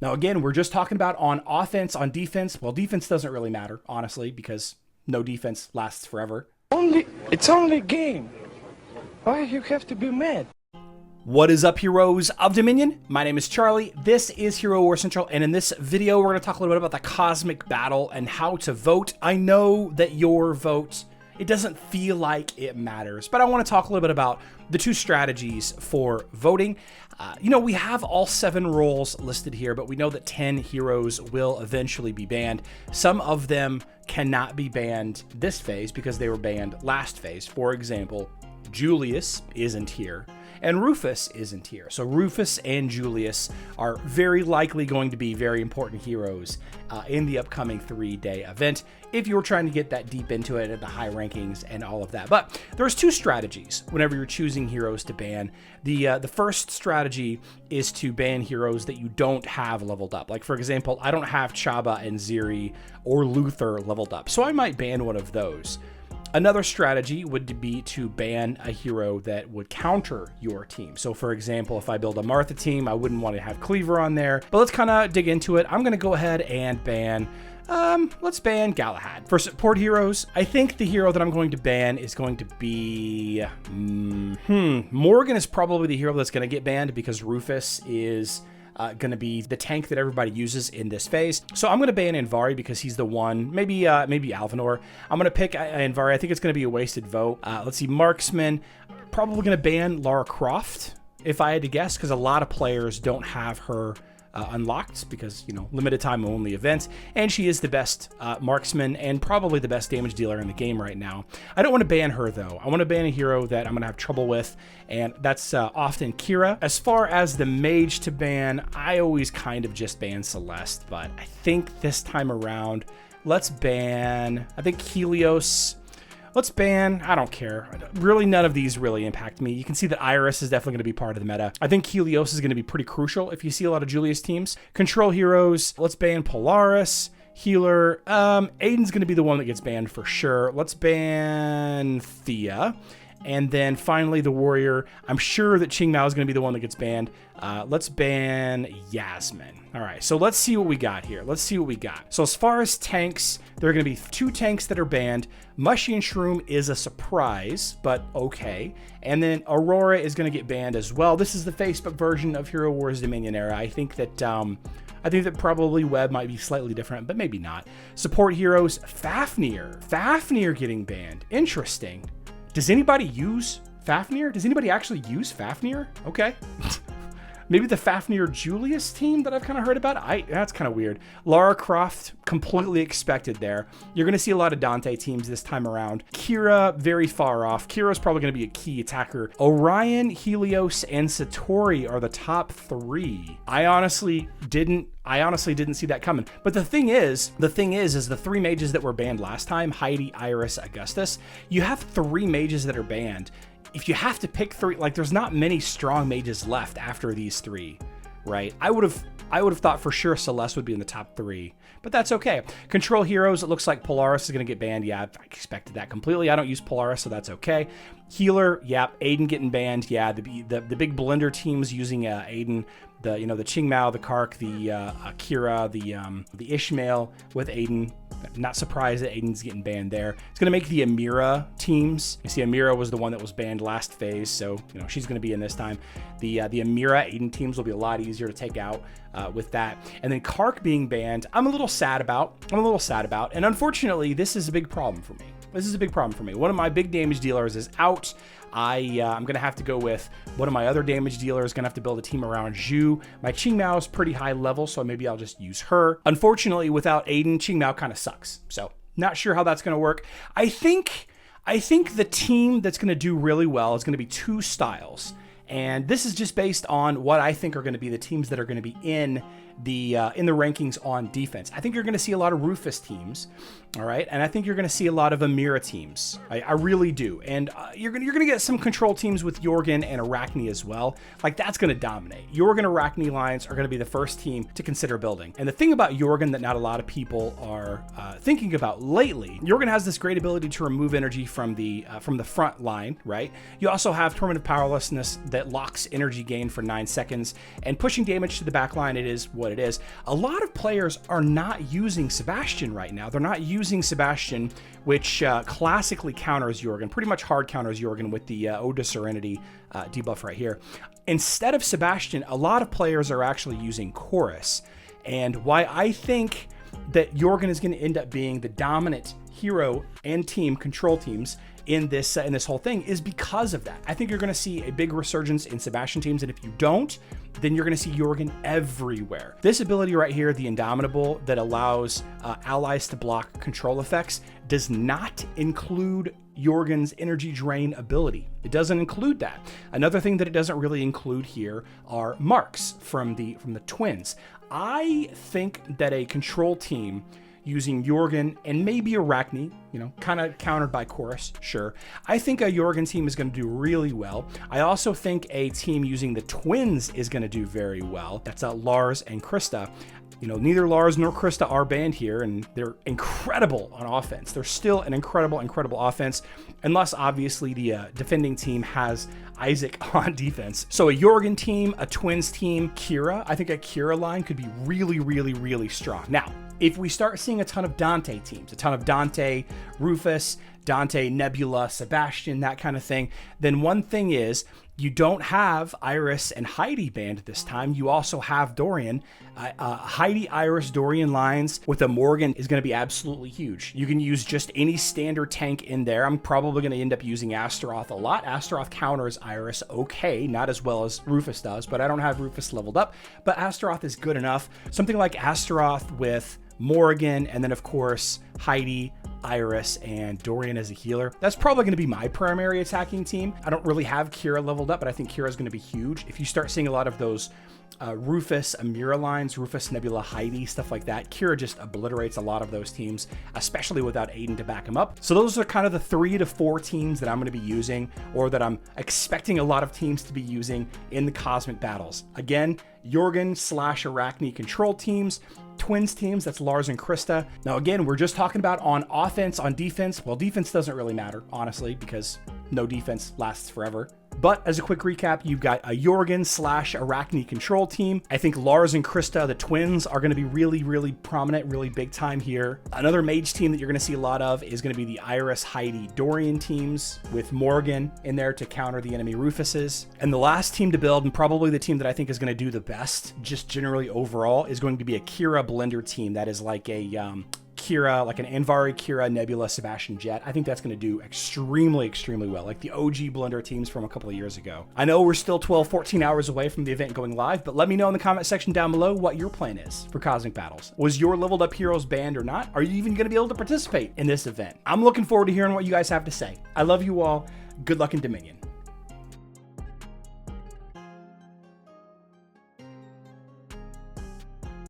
Now, again, we're just talking about on offense, on defense. Well, defense doesn't really matter, honestly, because no defense lasts forever. It's only a game. Why you have to be mad? What is up, heroes of Dominion? My name is Charlie. This is Hero War Central, and in this video, we're going to talk a little bit about the cosmic battle and how to vote. I know that your vote, it doesn't feel like it matters, but I want to talk a little bit about the two strategies for voting. We have all 7 roles listed here, but we know that 10 heroes will eventually be banned. Some of them cannot be banned this phase because they were banned last phase. For example, Julius isn't here, and Rufus isn't here. So Rufus and Julius are very likely going to be very important heroes in the upcoming 3-day event if you're trying to get that deep into it at the high rankings and all of that. But there's 2 strategies whenever you're choosing heroes to ban. The first strategy is to ban heroes that you don't have leveled up. Like, for example, I don't have Chaba and Ziri or Luther leveled up, so I might ban one of those. Another strategy would be to ban a hero that would counter your team. So for example, if I build a Martha team, I wouldn't want to have Cleaver on there, but let's kind of dig into it. I'm going to go ahead and ban, let's ban Galahad. For support heroes, I think the hero that I'm going to ban is going to be, Morgan is probably the hero that's going to get banned because Rufus is going to be the tank that everybody uses in this phase. So I'm going to ban Anvari because he's the one, maybe Alvanor. I'm going to pick Anvari. I think it's going to be a wasted vote. Let's see, Marksman, probably going to ban Lara Croft if I had to guess, because a lot of players don't have her unlocked because, limited time only events, and she is the best marksman and probably the best damage dealer in the game right now. I don't want to ban her though. I want to ban a hero that I'm going to have trouble with, and that's often Kira. As far as the mage to ban, I always kind of just ban Celeste, but I think this time around, let's ban, I think Helios. Let's ban, I don't care. Really, none of these really impact me. You can see that Iris is definitely going to be part of the meta. I think Helios is going to be pretty crucial if you see a lot of Julius teams. Control heroes, let's ban Polaris. Healer, Aiden's going to be the one that gets banned for sure. Let's ban Thea. And then finally, the warrior. I'm sure that Qingmao is going to be the one that gets banned. Let's ban Yasmin. All right, so let's see what we got here. Let's see what we got. So as far as tanks, there are going to be 2 tanks that are banned. Mushy and Shroom is a surprise, but okay. And then Aurora is going to get banned as well. This is the Facebook version of Hero Wars Dominion era. I think that probably Web might be slightly different, but maybe not. Support heroes, Fafnir. Fafnir getting banned. Interesting. Does anybody use Fafnir? Does anybody actually use Fafnir? Okay. Maybe the Fafnir Julius team that I've kind of heard about. That's kind of weird. Lara Croft, completely expected there. You're going to see a lot of Dante teams this time around. Kira, very far off. Kira's probably going to be a key attacker. Orion, Helios, and Satori are the top 3. I honestly didn't see that coming. But the thing is the 3 mages that were banned last time, Heidi, Iris, Augustus, you have 3 mages that are banned. If you have to pick 3, like, there's not many strong mages left after these 3, right? I would have thought for sure Celeste would be in the top 3, but that's okay. Control heroes, it looks like Polaris is going to get banned. Yeah, I expected that completely. I don't use Polaris, so that's okay. Healer, yeah, Aiden getting banned. Yeah, the big blender teams using Aiden. The Qingmao, the Kark, the Akira, the Ishmael with Aiden. Not surprised that Aiden's getting banned there. It's going to make the Amira teams. You see, Amira was the one that was banned last phase, so she's going to be in this time. The Amira Aiden teams will be a lot easier to take out with that. And then Kark being banned, I'm a little sad about. And unfortunately, this is a big problem for me. One of my big damage dealers is out. I'm going to have to go with one of my other damage dealers. Going to have to build a team around Zhu. My Qingmao is pretty high level, so maybe I'll just use her. Unfortunately, without Aiden, Qingmao kind of sucks. So not sure how that's going to work. I think the team that's going to do really well is going to be 2 styles. And this is just based on what I think are going to be the teams that are going to be in the rankings on defense. I think you're going to see a lot of Rufus teams, all right, and I think you're going to see a lot of Amira teams. I really do, and you're going to get some control teams with Jorgen and Arachne as well. Like, that's going to dominate. Jorgen Arachne lines are going to be the first team to consider building. And the thing about Jorgen that not a lot of people are thinking about lately, Jorgen has this great ability to remove energy from the front line, right? You also have Torment of Powerlessness that locks energy gain for 9 seconds, and pushing damage to the back line, it is what what it is. A lot of players are not using Sebastian right now. They're not using Sebastian, which classically counters Jorgen, pretty much hard counters Jorgen with the Ode to Serenity debuff right here. Instead of Sebastian, a lot of players are actually using Chorus. And why I think that Jorgen is going to end up being the dominant hero and team, control teams, in this whole thing is because of that. I think you're going to see a big resurgence in Sebastian teams, and if you don't, then you're going to see Jorgen everywhere. This ability right here, the Indomitable, that allows allies to block control effects, does not include Jorgen's energy drain ability. It doesn't include that. Another thing that it doesn't really include here are marks from the twins. I think that a control team using Jorgen and maybe Arachne, you know, kind of countered by Chorus, sure. I think a Jorgen team is going to do really well. I also think a team using the twins is going to do very well. That's Lars and Krista. You know, neither Lars nor Krista are banned here, and they're incredible on offense. They're still an incredible offense, unless obviously the defending team has Isaac on defense. So a Jorgen team, a twins team, Kira. I think a Kira line could be really strong. Now, if we start seeing a ton of Dante teams, a ton of Dante, Rufus, Dante, Nebula, Sebastian, that kind of thing, then one thing is you don't have Iris and Heidi banned this time. You also have Dorian. Heidi, Iris, Dorian lines with a Morgan is going to be absolutely huge. You can use just any standard tank in there. I'm probably going to end up using Astaroth a lot. Astaroth counters Iris okay, not as well as Rufus does, but I don't have Rufus leveled up. But Astaroth is good enough. Something like Astaroth with Morgan, and then of course Heidi, Iris, and Dorian as a healer. That's probably going to be my primary attacking team. I don't really have Kira leveled up, but I think Kira is going to be huge. If you start seeing a lot of those Rufus, Amira lines, Rufus, Nebula, Heidi, stuff like that, Kira just obliterates a lot of those teams, especially without Aiden to back him up. So those are kind of the 3 to 4 teams that I'm going to be using, or that I'm expecting a lot of teams to be using in the Cosmic Battles. Again, Jorgen / Arachne control teams, twins teams, that's Lars and Krista. Now again, we're just talking about on offense, on defense. Well, defense doesn't really matter, honestly, because no defense lasts forever. But as a quick recap, you've got a Jorgen / Arachne control team. I think Lars and Krista, the twins, are going to be really prominent, really big time here. Another mage team that you're going to see a lot of is going to be the Iris, Heidi, Dorian teams with Morgan in there to counter the enemy Rufuses. And the last team to build, and probably the team that I think is going to do the best, just generally overall, is going to be a Kira blender team. That is like a Kira, like an Anvari, Kira, Nebula, Sebastian, Jet. I think that's going to do extremely well, like the OG blender teams from a couple of years ago. I know we're still 14 hours away from the event going live, but let me know in the comment section down below what your plan is for Cosmic Battles. Was your leveled up heroes banned or not? Are you even going to be able to participate in this event? I'm looking forward to hearing what you guys have to say. I love you all. Good luck in Dominion.